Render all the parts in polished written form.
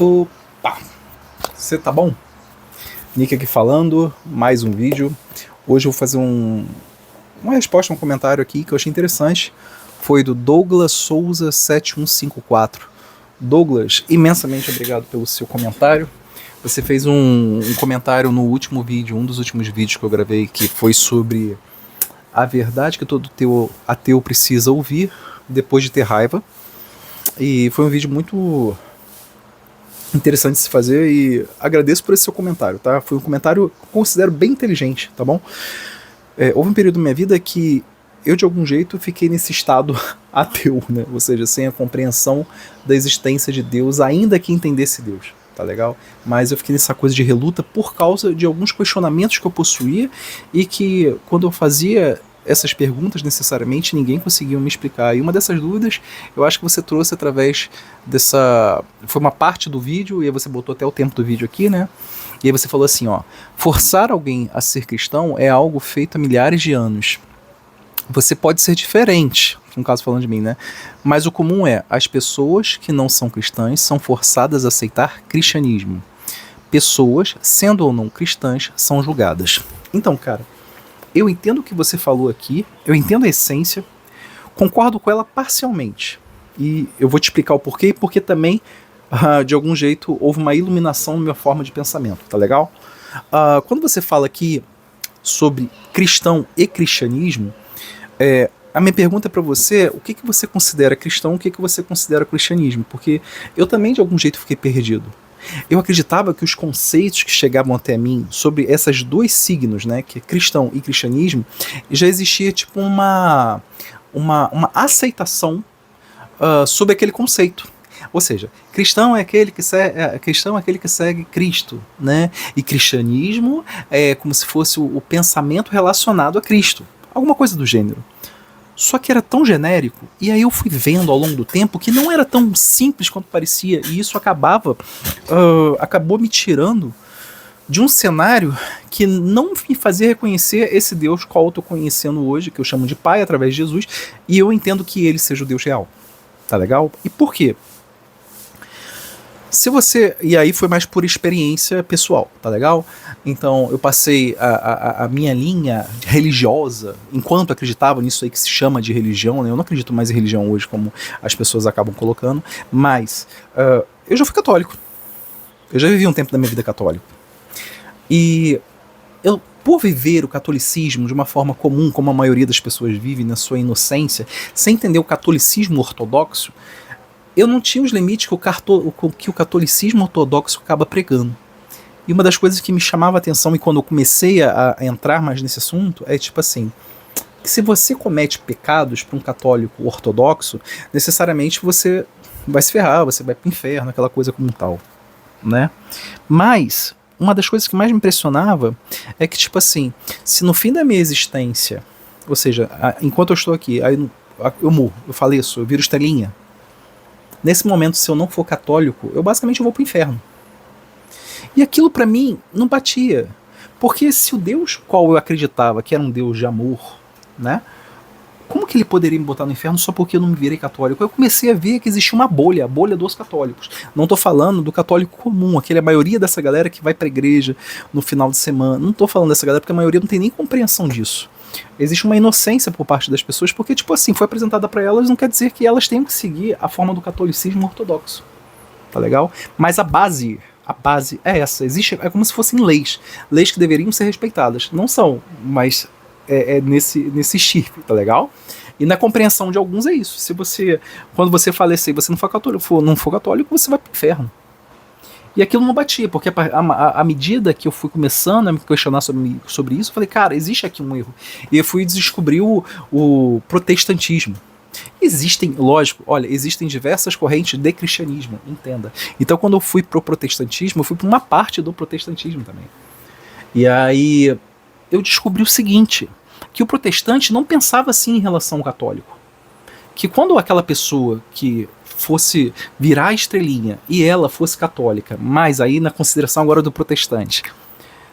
Opa! Você tá bom? Nick aqui falando, mais um vídeo. Hoje eu vou fazer uma resposta a um comentário aqui que eu achei interessante. Foi do Douglas Souza 7154. Douglas, imensamente obrigado pelo seu comentário. Você fez um comentário no último vídeo, um dos últimos vídeos que eu gravei, que foi sobre a verdade que todo ateu precisa ouvir depois de ter raiva. E foi um vídeo muito interessante de se fazer e agradeço por esse seu comentário, tá? Foi um comentário que eu considero bem inteligente, tá bom? Houve um período da minha vida que eu, de algum jeito, fiquei nesse estado ateu, né? Ou seja, sem a compreensão da existência de Deus, ainda que entendesse Deus, tá legal? Mas eu fiquei nessa coisa de reluta por causa de alguns questionamentos que eu possuía e que, quando eu fazia essas perguntas necessariamente, ninguém conseguia me explicar. E uma dessas dúvidas, eu acho que você trouxe através dessa... Foi uma parte do vídeo, e aí você botou até o tempo do vídeo aqui, né? E aí você falou assim, ó: forçar alguém a ser cristão é algo feito há milhares de anos. Você pode ser diferente, no caso falando de mim, né? Mas o comum é, as pessoas que não são cristãs são forçadas a aceitar cristianismo. Pessoas, sendo ou não cristãs, são julgadas. Então, cara, eu entendo o que você falou aqui, eu entendo a essência, concordo com ela parcialmente. E eu vou te explicar o porquê, porque também, de algum jeito, houve uma iluminação na minha forma de pensamento, tá legal? Quando você fala aqui sobre cristão e cristianismo, a minha pergunta para você, o que você considera cristão, o que você considera cristianismo? Porque eu também, de algum jeito, fiquei perdido. Eu acreditava que os conceitos que chegavam até mim sobre esses dois signos, né, que é cristão e cristianismo, já existia tipo uma aceitação sobre aquele conceito. Ou seja, cristão é aquele que segue Cristo, né? E cristianismo é como se fosse o pensamento relacionado a Cristo, alguma coisa do gênero. Só que era tão genérico, e aí eu fui vendo ao longo do tempo que não era tão simples quanto parecia, e isso acabou me tirando de um cenário que não me fazia reconhecer esse Deus qual eu estou conhecendo hoje, que eu chamo de Pai através de Jesus, e eu entendo que ele seja o Deus real. Tá legal? E por quê? E aí foi mais por experiência pessoal, tá legal? Então eu passei a minha linha religiosa, enquanto acreditava nisso aí que se chama de religião, né? Eu não acredito mais em religião hoje como as pessoas acabam colocando, mas eu já fui católico. Eu já vivi um tempo da minha vida católico. E eu, por viver o catolicismo de uma forma comum, como a maioria das pessoas vive na sua inocência, sem entender o catolicismo ortodoxo, eu não tinha os limites que o catolicismo ortodoxo acaba pregando. E uma das coisas que me chamava a atenção, e quando eu comecei a entrar mais nesse assunto, é tipo assim, que se você comete pecados para um católico ortodoxo, necessariamente você vai se ferrar, você vai para o inferno, aquela coisa como tal, né? Mas uma das coisas que mais me impressionava é que, tipo assim, se no fim da minha existência, ou seja, enquanto eu estou aqui, aí eu morro, eu faleço, eu viro estrelinha, nesse momento, se eu não for católico, eu basicamente vou pro inferno. E aquilo para mim não batia. Porque se o Deus qual eu acreditava que era um Deus de amor, né? Como que ele poderia me botar no inferno só porque eu não me virei católico? Eu comecei a ver que existia uma bolha, a bolha dos católicos. Não tô falando do católico comum, a maioria dessa galera que vai pra igreja no final de semana. Não tô falando dessa galera porque a maioria não tem nem compreensão disso. Existe uma inocência por parte das pessoas, porque, tipo assim, foi apresentada para elas, não quer dizer que elas tenham que seguir a forma do catolicismo ortodoxo. Tá legal? Mas a base é essa. É como se fossem leis que deveriam ser respeitadas. Não são, mas nesse chip, tá legal? E na compreensão de alguns é isso. Quando você falecer e você não for católico, você vai pro inferno. E aquilo não batia, porque à medida que eu fui começando a me questionar sobre isso, eu falei, cara, existe aqui um erro. E eu fui descobrir o protestantismo. Existem diversas correntes de cristianismo, entenda. Então quando eu fui pro protestantismo, eu fui para uma parte do protestantismo também. E aí eu descobri o seguinte, que o protestante não pensava assim em relação ao católico. Que quando aquela pessoa que fosse virar a estrelinha e ela fosse católica, mas aí na consideração agora do protestante,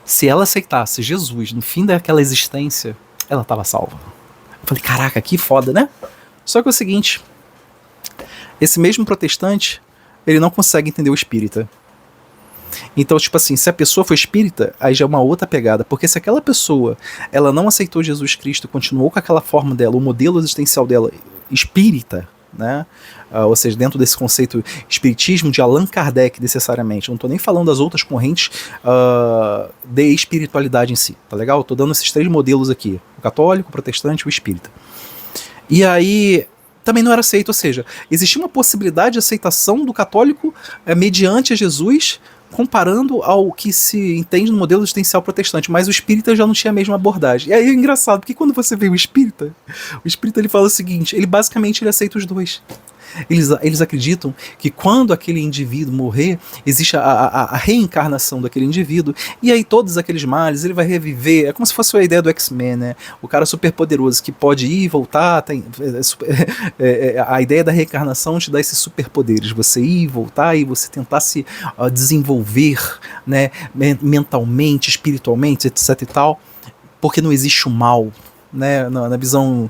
se ela aceitasse Jesus no fim daquela existência, ela estava salva. Eu falei, caraca, que foda, né? Só que é o seguinte, esse mesmo protestante ele não consegue entender o espírita. Então, tipo assim, se a pessoa for espírita, aí já é uma outra pegada. Porque se aquela pessoa, ela não aceitou Jesus Cristo, continuou com aquela forma dela, o modelo existencial dela espírita, né? Ou seja, dentro desse conceito espiritismo de Allan Kardec, necessariamente. Eu não estou nem falando das outras correntes de espiritualidade em si, tá legal? Eu tô dando esses 3 modelos aqui: o católico, o protestante e o espírita. E aí também não era aceito, ou seja, existia uma possibilidade de aceitação do católico mediante a Jesus, comparando ao que se entende no modelo existencial protestante, mas o espírita já não tinha a mesma abordagem. E aí é engraçado, porque quando você vê o espírita ele fala o seguinte, ele basicamente ele aceita os dois. Eles acreditam que quando aquele indivíduo morrer, existe a reencarnação daquele indivíduo, e aí todos aqueles males ele vai reviver. É como se fosse a ideia do X-Men, né? O cara super poderoso que pode ir e voltar. A ideia da reencarnação te dá esses superpoderes. Você ir e voltar e você tentar se desenvolver, né? Mentalmente, espiritualmente, etc e tal. Porque não existe o mal. Né, na visão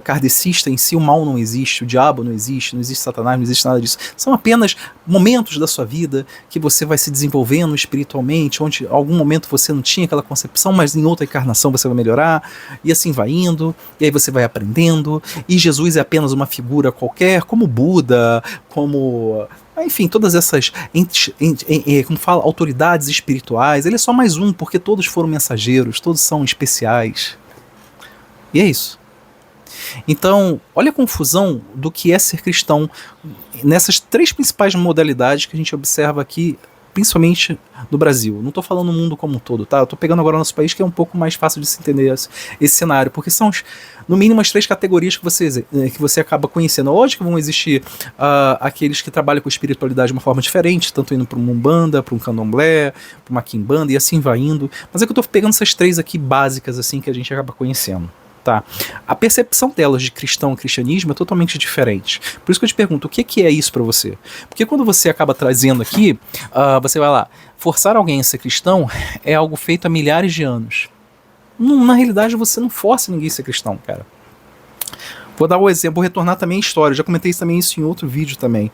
kardecista em si, o mal não existe, o diabo não existe Satanás, não existe nada disso. São apenas momentos da sua vida que você vai se desenvolvendo espiritualmente, onde em algum momento você não tinha aquela concepção, mas em outra encarnação você vai melhorar, e assim vai indo, e aí você vai aprendendo, e Jesus é apenas uma figura qualquer, como Buda, como... Enfim, todas essas, como fala, autoridades espirituais, ele é só mais um, porque todos foram mensageiros, todos são especiais. E é isso. Então, olha a confusão do que é ser cristão nessas 3 principais modalidades que a gente observa aqui, principalmente no Brasil. Não estou falando no mundo como um todo, tá? Eu estou pegando agora o nosso país, que é um pouco mais fácil de se entender esse cenário, porque são, no mínimo, as 3 categorias que você acaba conhecendo. Lógico que vão existir aqueles que trabalham com espiritualidade de uma forma diferente, tanto indo para uma Umbanda, para um Candomblé, para uma Quimbanda, e assim vai indo. Mas é que eu estou pegando essas 3 aqui básicas, assim, que a gente acaba conhecendo. Tá. A percepção delas de cristão e cristianismo é totalmente diferente. Por isso que eu te pergunto, o que é isso para você? Porque quando você acaba trazendo aqui, você vai lá, forçar alguém a ser cristão é algo feito há milhares de anos. Na realidade, você não força ninguém a ser cristão, cara. Vou dar um exemplo, vou retornar também à história. Eu já comentei também isso em outro vídeo também.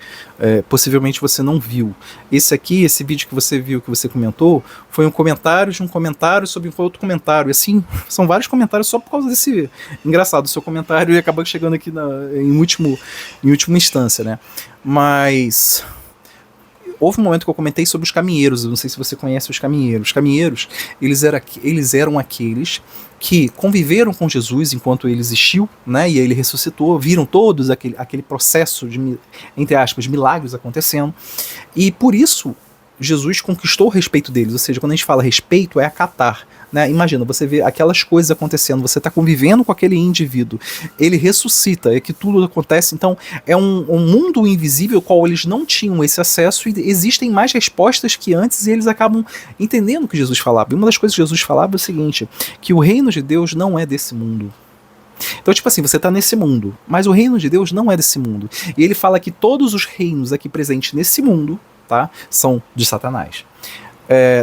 Possivelmente você não viu. Esse vídeo que você viu, que você comentou, foi um comentário de um comentário sobre um outro comentário. E assim, são vários comentários só por causa desse... Engraçado, o seu comentário acaba chegando aqui em última instância, né? Mas... Houve um momento que eu comentei sobre os caminheiros. Eu não sei se você conhece os caminheiros. Os caminheiros, eles eram aqueles que conviveram com Jesus enquanto ele existiu, né? E ele ressuscitou, viram todos aquele processo de, entre aspas, milagres acontecendo. E por isso Jesus conquistou o respeito deles. Ou seja, quando a gente fala respeito, é acatar. Né? Imagina, você vê aquelas coisas acontecendo, você está convivendo com aquele indivíduo, ele ressuscita, é que tudo acontece. Então é um mundo invisível ao qual eles não tinham esse acesso, e existem mais respostas que antes, e eles acabam entendendo o que Jesus falava. E uma das coisas que Jesus falava é o seguinte, que o reino de Deus não é desse mundo. Então, tipo assim, você está nesse mundo, mas o reino de Deus não é desse mundo. E ele fala que todos os reinos aqui presentes nesse mundo, tá, são de Satanás.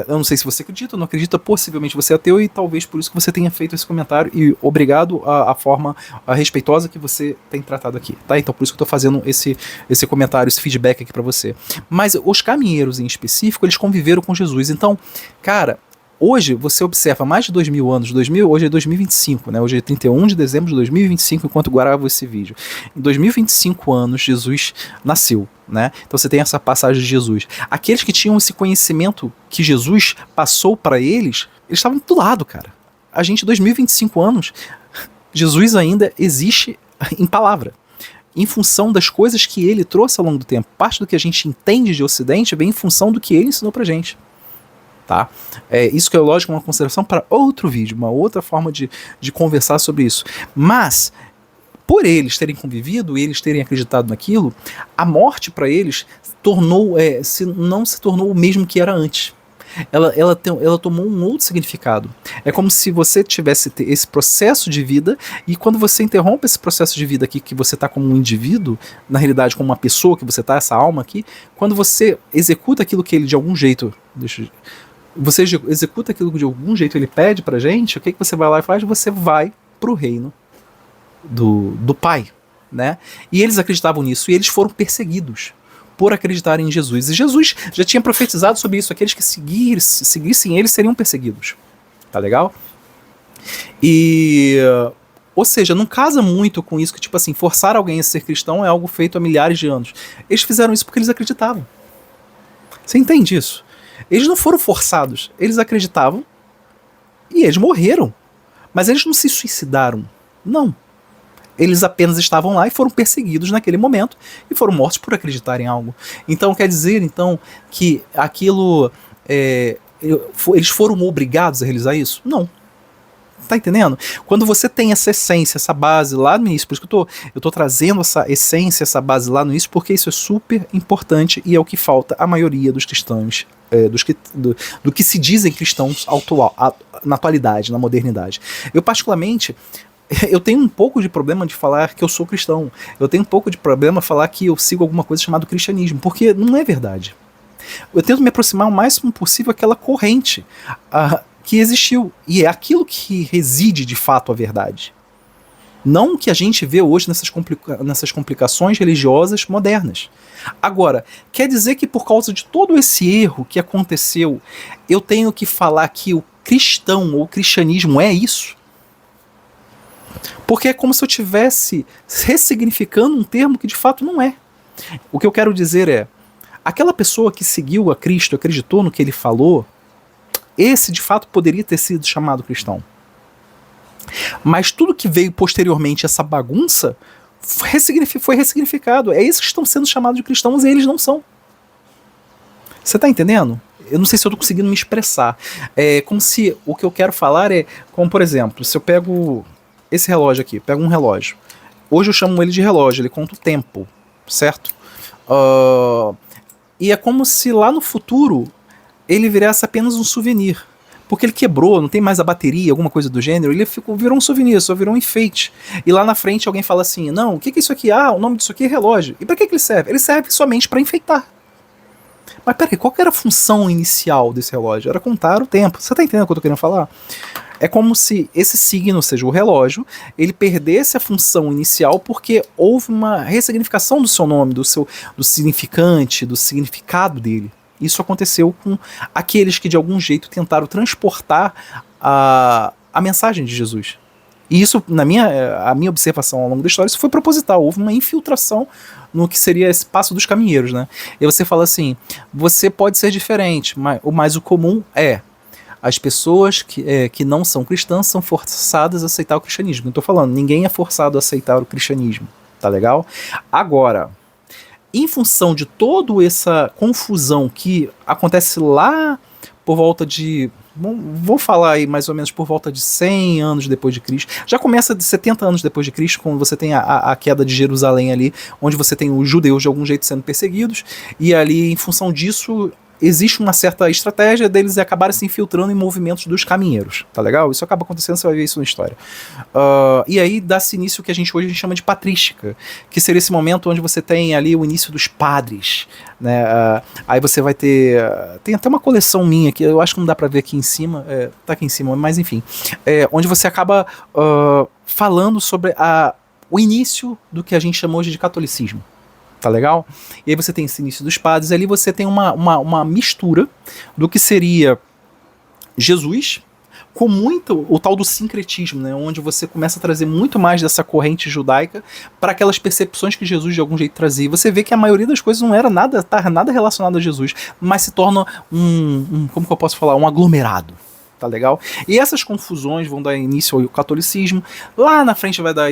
Eu não sei se você acredita ou não acredita, possivelmente você é ateu, e talvez por isso que você tenha feito esse comentário, e obrigado à forma respeitosa que você tem tratado aqui, tá? Então por isso que eu tô fazendo esse comentário, esse feedback aqui para você. Mas os caminheiros em específico, eles conviveram com Jesus. Então, cara, hoje você observa mais de 2000 anos, hoje é 2025, né? Hoje é 31 de dezembro de 2025, enquanto gravo esse vídeo. Em 2025 anos, Jesus nasceu, né? Então você tem essa passagem de Jesus. Aqueles que tinham esse conhecimento que Jesus passou para eles estavam do lado, cara. A gente, 2025 anos, Jesus ainda existe em palavra, em função das coisas que ele trouxe ao longo do tempo. Parte do que a gente entende de Ocidente vem em função do que ele ensinou pra gente. Tá? Isso que é lógico, uma consideração para outro vídeo, uma outra forma de conversar sobre isso. Mas, por eles terem convivido e eles terem acreditado naquilo, a morte para eles não se tornou o mesmo que era antes. Ela tomou um outro significado. É como se você tivesse esse processo de vida, e quando você interrompe esse processo de vida aqui, que você está como um indivíduo, na realidade como uma pessoa que você está, essa alma aqui, quando você executa aquilo que ele de algum jeito... Você executa aquilo que de algum jeito ele pede pra gente, o que você vai lá e faz? Você vai pro reino do Pai, né? E eles acreditavam nisso, e eles foram perseguidos por acreditarem em Jesus. E Jesus já tinha profetizado sobre isso, aqueles que seguissem ele seriam perseguidos. Tá legal? E... ou seja, não casa muito com isso que, tipo assim, forçar alguém a ser cristão é algo feito há milhares de anos. Eles fizeram isso porque eles acreditavam. Você entende isso? Eles não foram forçados, eles acreditavam e eles morreram. Mas eles não se suicidaram. Não. Eles apenas estavam lá e foram perseguidos naquele momento e foram mortos por acreditar em algo. Então quer dizer então que aquilo... eles foram obrigados a realizar isso? Não. Tá entendendo? Quando você tem essa essência, essa base lá no início, por isso que eu tô trazendo essa essência, essa base lá no início, porque isso é super importante e é o que falta à maioria dos cristãos, do que se dizem cristãos na atualidade, na modernidade. Eu particularmente, eu tenho um pouco de problema de falar que eu sou cristão, eu tenho um pouco de problema de falar que eu sigo alguma coisa chamada cristianismo, porque não é verdade. Eu tento me aproximar o máximo possível daquela corrente que existiu, e é aquilo que reside de fato a verdade. Não o que a gente vê hoje nessas complicações religiosas modernas. Agora, quer dizer que por causa de todo esse erro que aconteceu, eu tenho que falar que o cristão ou o cristianismo é isso? Porque é como se eu estivesse ressignificando um termo que de fato não é. O que eu quero dizer é, aquela pessoa que seguiu a Cristo, acreditou no que ele falou, esse de fato poderia ter sido chamado cristão. Mas tudo que veio posteriormente, essa bagunça, foi ressignificado. É isso que estão sendo chamados de cristãos e eles não são. Você está entendendo? Eu não sei se eu estou conseguindo me expressar. É como se o que eu quero falar é, como por exemplo, se eu pego esse relógio aqui, pego um relógio. Hoje eu chamo ele de relógio, ele conta o tempo, certo? E é como se lá no futuro ele virasse apenas um souvenir. Porque ele quebrou, não tem mais a bateria, alguma coisa do gênero, ele virou um souvenir, só virou um enfeite. E lá na frente alguém fala assim, não, o que é isso aqui? Ah, o nome disso aqui é relógio. E para que ele serve? Ele serve somente para enfeitar. Mas peraí, qual que era a função inicial desse relógio? Era contar o tempo. Você tá entendendo o que eu tô querendo falar? É como se esse signo, ou seja, o relógio, ele perdesse a função inicial porque houve uma ressignificação do seu nome, do significante, do significado dele. Isso aconteceu com aqueles que de algum jeito tentaram transportar a mensagem de Jesus. E isso, a minha observação ao longo da história, isso foi proposital. Houve uma infiltração no que seria esse passo dos caminheiros, né? E você fala assim, você pode ser diferente, mas o comum é as pessoas que não são cristãs são forçadas a aceitar o cristianismo. Não estou falando, ninguém é forçado a aceitar o cristianismo, tá legal? Agora, em função de toda essa confusão que acontece lá por volta de... Vou falar aí mais ou menos por volta de 100 anos depois de Cristo. Já começa de 70 anos depois de Cristo, quando você tem a queda de Jerusalém ali, onde você tem os judeus de algum jeito sendo perseguidos, e ali, em função disso, existe uma certa estratégia deles acabarem se infiltrando em movimentos dos caminheiros, tá legal? Isso acaba acontecendo, você vai ver isso na história. E aí dá-se início o que hoje a gente chama de patrística, que seria esse momento onde você tem ali o início dos padres, né? Aí você vai ter... tem até uma coleção minha aqui, eu acho que não dá pra ver aqui em cima, tá aqui em cima, mas enfim. Onde você acaba falando sobre o início do que a gente chama hoje de catolicismo. Tá legal? E aí você tem esse início dos padres, ali você tem uma mistura do que seria Jesus com muito o tal do sincretismo, né? Onde você começa a trazer muito mais dessa corrente judaica para aquelas percepções que Jesus de algum jeito trazia. E você vê que a maioria das coisas não era nada relacionado a Jesus, mas se torna como que eu posso falar? Um aglomerado. Tá legal? E essas confusões vão dar início ao catolicismo. Lá na frente vai dar,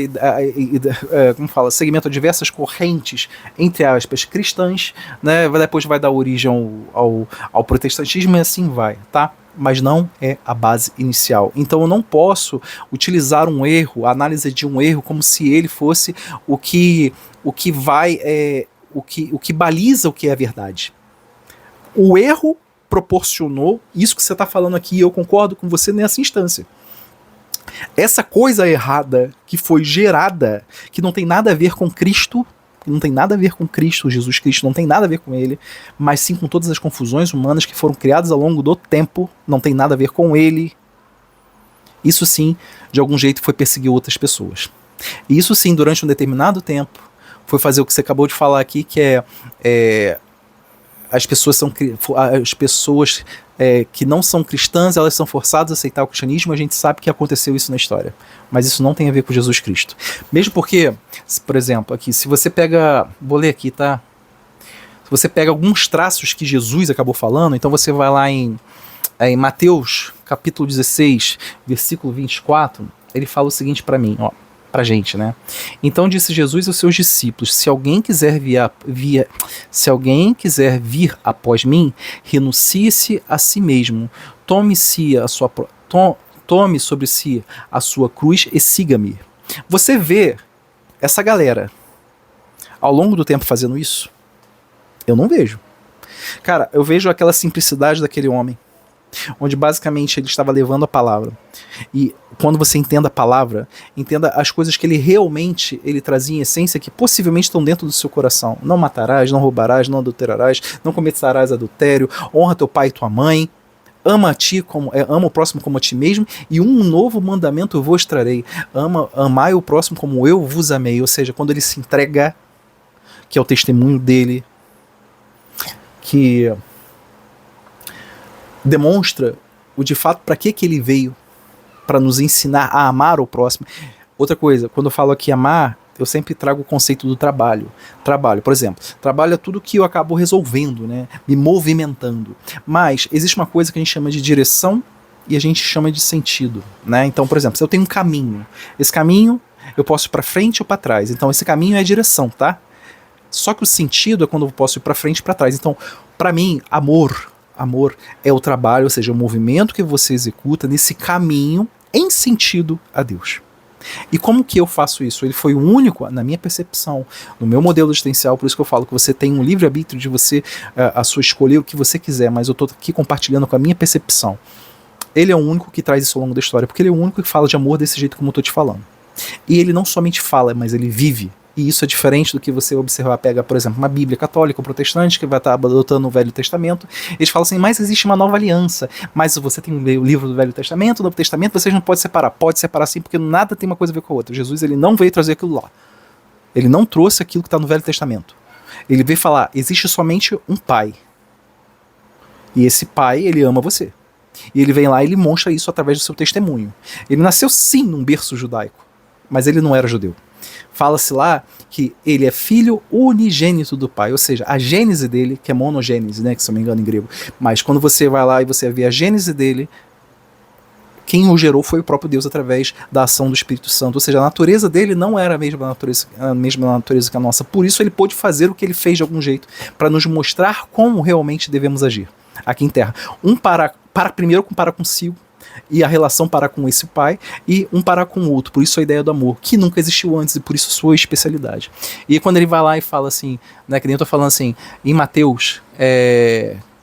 como fala, segmento a diversas correntes, entre aspas, cristãs, né? Depois vai dar origem ao protestantismo e assim vai, tá? Mas não é a base inicial. Então eu não posso utilizar um erro, a análise de um erro, como se ele fosse o que baliza o que é a verdade. O erro proporcionou isso que você está falando aqui, e eu concordo com você nessa instância. Essa coisa errada que foi gerada, que não tem nada a ver com Cristo, não tem nada a ver com Cristo, Jesus Cristo, não tem nada a ver com ele, mas sim com todas as confusões humanas que foram criadas ao longo do tempo, não tem nada a ver com ele. Isso sim, de algum jeito foi perseguir outras pessoas. E isso sim, durante um determinado tempo, foi fazer o que você acabou de falar aqui, que as pessoas que não são cristãs, elas são forçadas a aceitar o cristianismo. A gente sabe que aconteceu isso na história, mas isso não tem a ver com Jesus Cristo. Mesmo porque, por exemplo, aqui, se você pega, vou ler aqui, tá? Se você pega alguns traços que Jesus acabou falando, então você vai lá em Mateus, capítulo 16, versículo 24, ele fala o seguinte para mim, ó, pra gente, né? Então disse Jesus aos seus discípulos: se alguém quiser vir após mim, renuncie-se a si mesmo, tome sobre si a sua cruz e siga-me. Você vê essa galera ao longo do tempo fazendo isso? Eu não vejo. Cara, eu vejo aquela simplicidade daquele homem, onde basicamente ele estava levando a palavra. E quando você entenda a palavra, entenda as coisas que ele trazia em essência, que possivelmente estão dentro do seu coração. Não matarás, não roubarás, não adulterarás, não cometerás adultério, honra teu pai e tua mãe, ama o próximo como a ti mesmo, e um novo mandamento eu vos trarei: amai o próximo como eu vos amei. Ou seja, quando ele se entrega, que é o testemunho dele, que demonstra de fato para que ele veio, para nos ensinar a amar o próximo. Outra coisa, quando eu falo aqui amar, eu sempre trago o conceito do trabalho. Trabalho, por exemplo, trabalho é tudo que eu acabo resolvendo, né? Me movimentando. Mas existe uma coisa que a gente chama de direção e a gente chama de sentido, né? Então, por exemplo, se eu tenho um caminho, esse caminho eu posso ir para frente ou para trás. Então, esse caminho é a direção, tá? Só que o sentido é quando eu posso ir para frente e para trás. Então, para mim, amor é o trabalho, ou seja, o movimento que você executa nesse caminho em sentido a Deus. E como que eu faço isso? Ele foi o único, na minha percepção, no meu modelo existencial, por isso que eu falo que você tem um livre-arbítrio de você, a sua escolher o que você quiser, mas eu estou aqui compartilhando com a minha percepção. Ele é o único que traz isso ao longo da história, porque ele é o único que fala de amor desse jeito como eu estou te falando. E ele não somente fala, mas ele vive. E isso é diferente do que você observar, pega, por exemplo, uma Bíblia católica ou protestante, que vai estar adotando o Velho Testamento. Eles falam assim: mas existe uma nova aliança, mas você tem o livro do Velho Testamento, o Novo Testamento, vocês não podem separar. Pode separar sim, porque nada tem uma coisa a ver com a outra. Jesus, ele não veio trazer aquilo lá. Ele não trouxe aquilo que está no Velho Testamento. Ele veio falar: existe somente um pai. E esse pai, ele ama você. E ele vem lá e ele mostra isso através do seu testemunho. Ele nasceu sim num berço judaico, mas ele não era judeu. Fala-se lá que ele é filho unigênito do pai, ou seja, a gênese dele, que é monogênese, né, que se eu não me engano em grego, mas quando você vai lá e você vê a gênese dele, quem o gerou foi o próprio Deus através da ação do Espírito Santo, ou seja, a natureza dele não era a mesma natureza que a nossa, por isso ele pôde fazer o que ele fez de algum jeito, para nos mostrar como realmente devemos agir aqui em terra. Primeiro para consigo, e a relação para com esse pai, e um para com o outro, por isso a ideia do amor, que nunca existiu antes, e por isso sua especialidade. E quando ele vai lá e fala assim, né, que nem eu tô falando assim, em Mateus,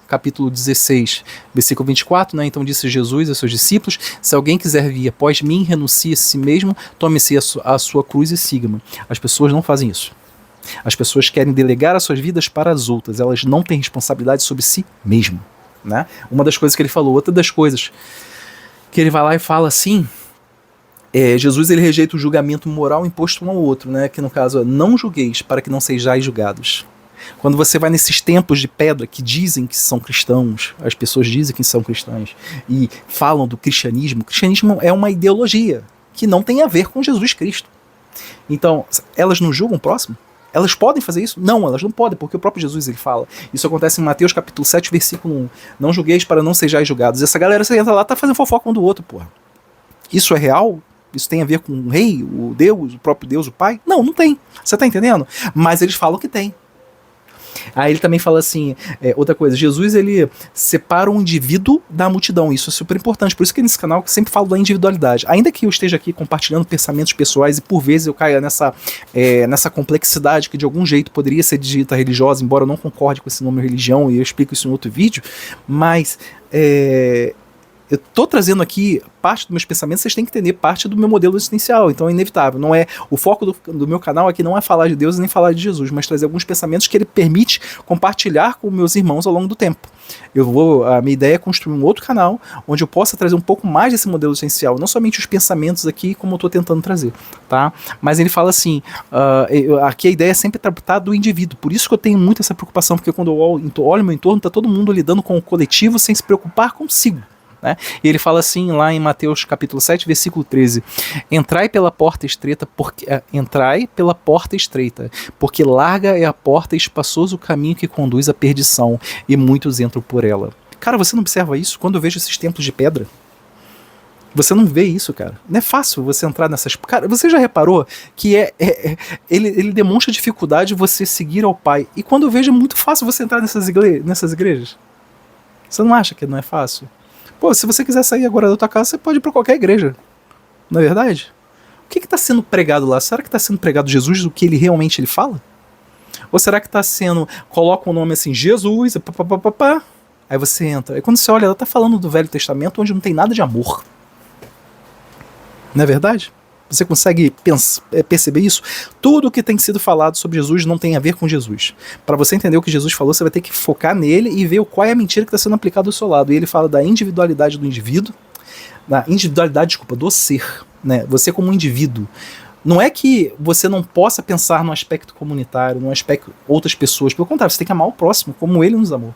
capítulo 16, versículo 24, né, então disse Jesus aos seus discípulos: se alguém quiser vir após mim, renuncie a si mesmo, tome-se a sua cruz e siga-me. As pessoas não fazem isso. As pessoas querem delegar as suas vidas para as outras, elas não têm responsabilidade sobre si mesmo, né? Uma das coisas que ele falou, outra das coisas que ele vai lá e fala assim, Jesus, ele rejeita o julgamento moral imposto um ao outro, né? Que no caso é: não julgueis para que não sejais julgados. Quando você vai nesses templos de pedra que dizem que são cristãos, as pessoas dizem que são cristãs e falam do cristianismo, o cristianismo é uma ideologia que não tem a ver com Jesus Cristo. Então, elas não julgam o próximo? Elas podem fazer isso? Não, elas não podem, porque o próprio Jesus ele fala. Isso acontece em Mateus capítulo 7, versículo 1. Não julgueis para não sejais julgados. E essa galera, você entra lá, tá fazendo fofoca um do outro, porra. Isso é real? Isso tem a ver com o rei, o Deus, o próprio Deus, o Pai? Não, não tem. Você tá entendendo? Mas eles falam que tem. Aí ele também fala assim, outra coisa, Jesus ele separa o indivíduo da multidão, isso é super importante, por isso que nesse canal eu sempre falo da individualidade, ainda que eu esteja aqui compartilhando pensamentos pessoais e por vezes eu caia nessa complexidade que de algum jeito poderia ser dita religiosa, embora eu não concorde com esse nome religião e eu explico isso em outro vídeo, mas eu tô trazendo aqui parte dos meus pensamentos, vocês têm que entender parte do meu modelo existencial, então é inevitável. Não é, o foco do meu canal aqui não é falar de Deus nem falar de Jesus, mas trazer alguns pensamentos que ele permite compartilhar com meus irmãos ao longo do tempo. A minha ideia é construir um outro canal onde eu possa trazer um pouco mais desse modelo essencial, não somente os pensamentos aqui, como eu estou tentando trazer, tá? Mas ele fala assim, aqui a ideia é sempre tratar do indivíduo, por isso que eu tenho muito essa preocupação, porque quando eu olho meu entorno, está todo mundo lidando com o coletivo sem se preocupar consigo. Né? E ele fala assim lá em Mateus capítulo 7, versículo 13: entrai pela porta estreita, porque larga é a porta e espaçoso o caminho que conduz à perdição, e muitos entram por ela. Cara, você não observa isso? Quando eu vejo esses templos de pedra, você não vê isso, cara. Não é fácil você entrar nessas... Cara, você já reparou que ele demonstra dificuldade você seguir ao Pai, e quando eu vejo é muito fácil você entrar nessas igrejas. Você não acha que não é fácil? Pô, se você quiser sair agora da tua casa, você pode ir para qualquer igreja. Não é verdade? O que está sendo pregado lá? Será que está sendo pregado Jesus, o que ele realmente fala? Ou será que está sendo... Coloca um nome assim, Jesus, aí você entra. E quando você olha, ela está falando do Velho Testamento, onde não tem nada de amor. Não é verdade? Você consegue perceber isso? Tudo o que tem sido falado sobre Jesus não tem a ver com Jesus. Para você entender o que Jesus falou, você vai ter que focar nele e ver qual é a mentira que está sendo aplicada do seu lado. E ele fala da individualidade do indivíduo, do ser. Né? Você como um indivíduo. Não é que você não possa pensar no aspecto comunitário, no aspecto outras pessoas. Pelo contrário, você tem que amar o próximo como ele nos amou.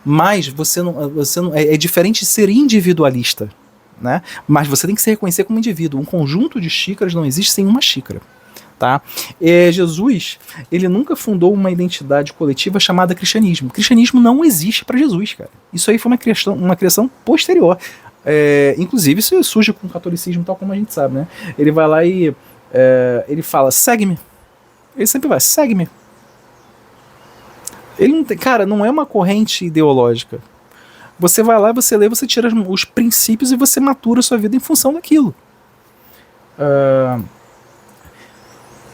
Mas você não é diferente de ser individualista. Né? Mas você tem que se reconhecer como indivíduo. Um conjunto de xícaras não existe sem uma xícara. Tá? Jesus, ele nunca fundou uma identidade coletiva chamada cristianismo. O cristianismo não existe para Jesus, cara. Isso aí foi uma criação posterior. Inclusive isso surge com o catolicismo, tal como a gente sabe, né? Ele vai lá e ele fala, segue-me. Ele sempre vai, segue-me. Ele não tem, cara, não é uma corrente ideológica. Você vai lá, você lê, você tira os princípios e você matura a sua vida em função daquilo.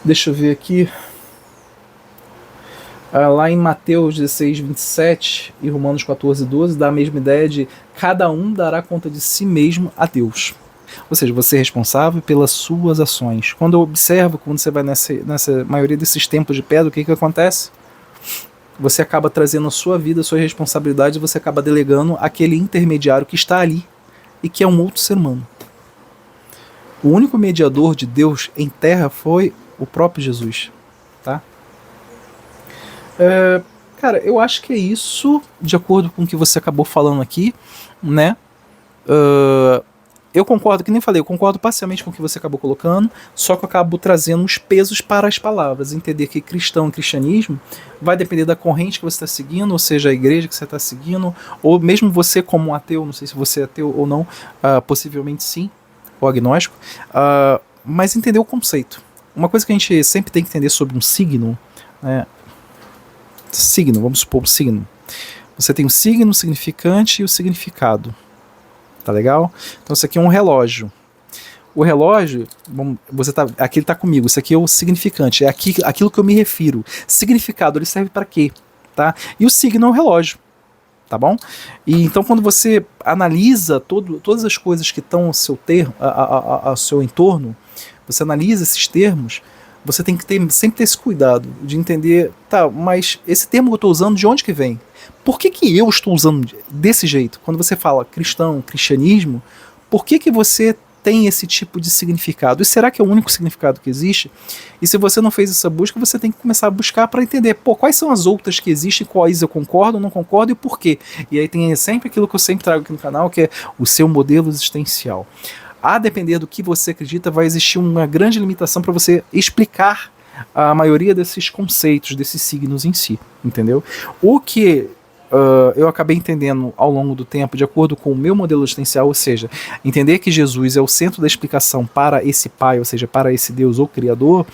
Deixa eu ver aqui. Lá em Mateus 16, 27 e Romanos 14, 12, dá a mesma ideia de cada um dará conta de si mesmo a Deus. Ou seja, você é responsável pelas suas ações. Quando eu observo, quando você vai nessa maioria desses templos de pedra, o que acontece? Você acaba trazendo a sua vida, a sua responsabilidade, você acaba delegando aquele intermediário que está ali e que é um outro ser humano. O único mediador de Deus em terra foi o próprio Jesus. Tá? Cara, eu acho que é isso, de acordo com o que você acabou falando aqui, né? Eu concordo, que nem falei, eu concordo parcialmente com o que você acabou colocando, só que eu acabo trazendo os pesos para as palavras. Entender que cristão e cristianismo vai depender da corrente que você está seguindo, ou seja, a igreja que você está seguindo, ou mesmo você como ateu, não sei se você é ateu ou não, possivelmente sim, ou agnóstico, mas entender o conceito. Uma coisa que a gente sempre tem que entender sobre um signo, né? Signo, vamos supor um signo. Você tem o signo, o significante e o significado. Tá legal? Então isso aqui é um relógio. O relógio, aqui ele está comigo, isso aqui é o significante, é aquilo que eu me refiro. Significado, ele serve para quê? Tá? E o signo é o relógio. Tá bom? E então quando você analisa todas as coisas que estão ao seu entorno, você analisa esses termos, você tem que sempre ter esse cuidado de entender, tá, mas esse termo que eu estou usando, de onde que vem? Por que eu estou usando desse jeito? Quando você fala cristão, cristianismo, por que você tem esse tipo de significado? E será que é o único significado que existe? E se você não fez essa busca, você tem que começar a buscar para entender, quais são as outras que existem, quais eu concordo, não concordo e por quê? E aí tem sempre aquilo que eu sempre trago aqui no canal, que é o seu modelo existencial. A depender do que você acredita, vai existir uma grande limitação para você explicar a maioria desses conceitos, desses signos em si, entendeu? O que eu acabei entendendo ao longo do tempo, de acordo com o meu modelo existencial, ou seja, entender que Jesus é o centro da explicação para esse Pai, ou seja, para esse Deus ou Criador,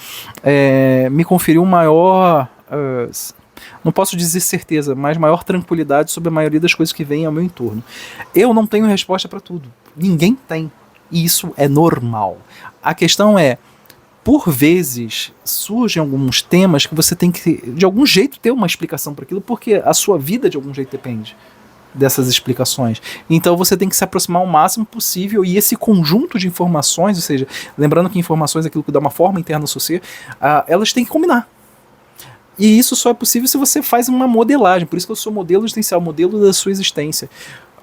me conferiu maior... não posso dizer certeza, mas maior tranquilidade sobre a maioria das coisas que vêm ao meu entorno. Eu não tenho resposta para tudo. Ninguém tem. E isso é normal. A questão é, por vezes, surgem alguns temas que você tem que, de algum jeito, ter uma explicação para aquilo, porque a sua vida, de algum jeito, depende. dessas explicações. Então você tem que se aproximar o máximo possível, e esse conjunto de informações, ou seja, lembrando que informações é aquilo que dá uma forma interna ao seu ser, elas têm que combinar. E isso só é possível se você faz uma modelagem. Por isso que eu sou modelo existencial, modelo da sua existência.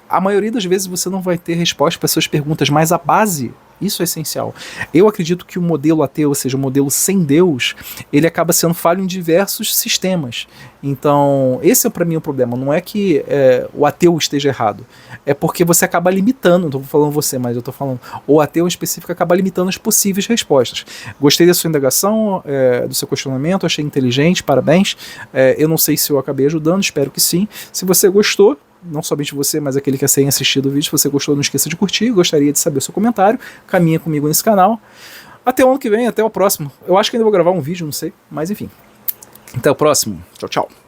A maioria das vezes você não vai ter resposta para suas perguntas, mas a base, isso é essencial. Eu acredito que o modelo ateu, ou seja, o modelo sem Deus, ele acaba sendo falho em diversos sistemas. Então, esse é para mim o problema. Não é que o ateu esteja errado. É porque você acaba limitando, não estou falando você, mas eu estou falando, o ateu em específico acaba limitando as possíveis respostas. Gostei da sua indagação, do seu questionamento, achei inteligente, parabéns. Eu não sei se eu acabei ajudando, espero que sim. Se você gostou, não somente você, mas aquele que tenha assistido o vídeo, se você gostou, não esqueça de curtir, gostaria de saber o seu comentário, caminha comigo nesse canal. Até o ano que vem, até o próximo. Eu acho que ainda vou gravar um vídeo, não sei, mas enfim. Até o próximo. Tchau, tchau.